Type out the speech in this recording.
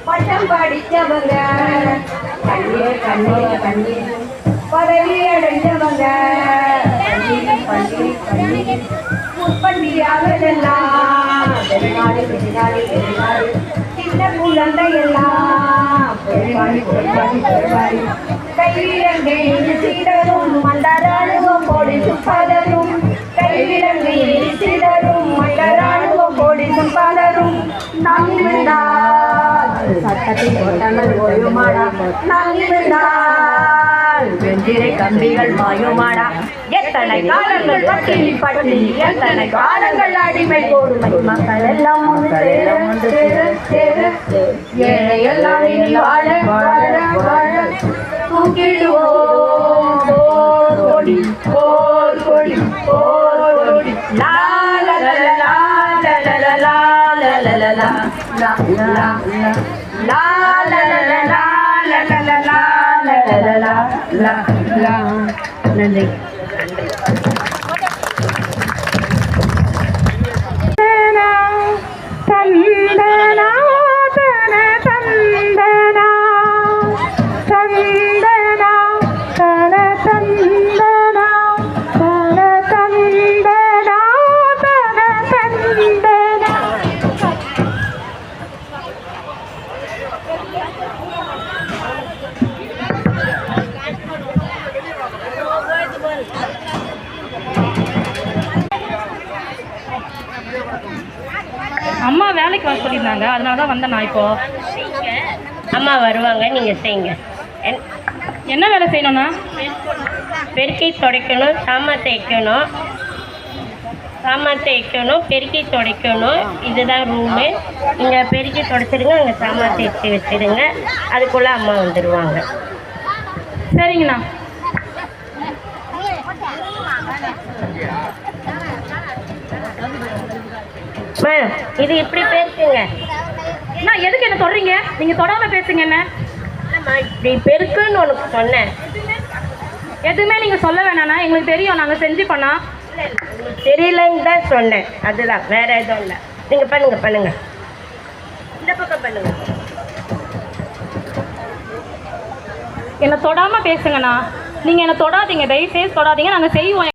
பட்டம் படித்தவங்க கண்ணீர் கண்ணீர் கண்ணீர் பதவி அடைந்தவங்க முப்பண்டியாவதெல்லாம் பெருநாடு பெருநாடு பெருநாடு சின்ன குழந்தை எல்லாம் பெருமாடி பெருமாடி பெருமாடி கைவிலங்கை சீடரும் மண்டராணுவம் போடி சுப்பாதரும் கைவிலங்கை சீடரும் மண்டராணுவம் போடி சுப்பாதரும் நம்பிவிட்டால் சட்டத்தை போட்டாமல் ஓயுமாடா நம்பிவிட்டால் வெஞ்சிரை கம்பிகள் மாயுமாடா எத்தனை காலங்கள் பட்டினி பட்டினி எத்தனை காலங்கள் அடிமை கொடுமை மக்கள் எல்லாம் ஒன்று சேர ஏழை எல்லாம் இனி வாழ வாழ வாழ தூக்கிடுவோம் போர் கொடி போர் கொடி போர் கொடி லா லா லா லா லா லா லா லா லா லா லா நன்றி. அம்மா வேலைக்கு வர சொல்லியிருந்தாங்க, அதனால தான் வந்தேன் நான். இப்போ அம்மா வருவாங்க, நீங்கள் செய்யுங்க. என்ன வேலை செய்யணும்னா? பெருக்கி துடைக்கணும், சாமான் தேய்க்கணும், பெருக்கி துடைக்கணும். இதுதான் ரூமு. இங்கே பெருக்கி துடைச்சிடுங்க, அங்கே சாமான் தேய்ச்சி வச்சிடுங்க. அதுக்குள்ளே அம்மா வந்துடுவாங்க. சரிங்கண்ணா. இது இப்படி பேசுங்க. நான் எதுக்கு என்ன சொல்றீங்க? நீங்க தொடாம பேசுங்க. என்ன இப்படி பெருக்குன்னு உனக்கு சொன்னேன். எதுவுமே நீங்க சொல்ல வேணாண்ணா, எங்களுக்கு தெரியும், நாங்க செஞ்சு பண்ணா. தெரியலன்னு தான் சொன்னேன், அதுதான், வேற எதுவும் இல்லை. நீங்க பண்ணுங்க. இந்த பக்கம் பண்ணுங்க. என்ன தொடாம பேசுங்கண்ணா. நீங்க என்ன தொடாதீங்க, தயவு செய்து தொடாதீங்க. நாங்க செய்வோம்.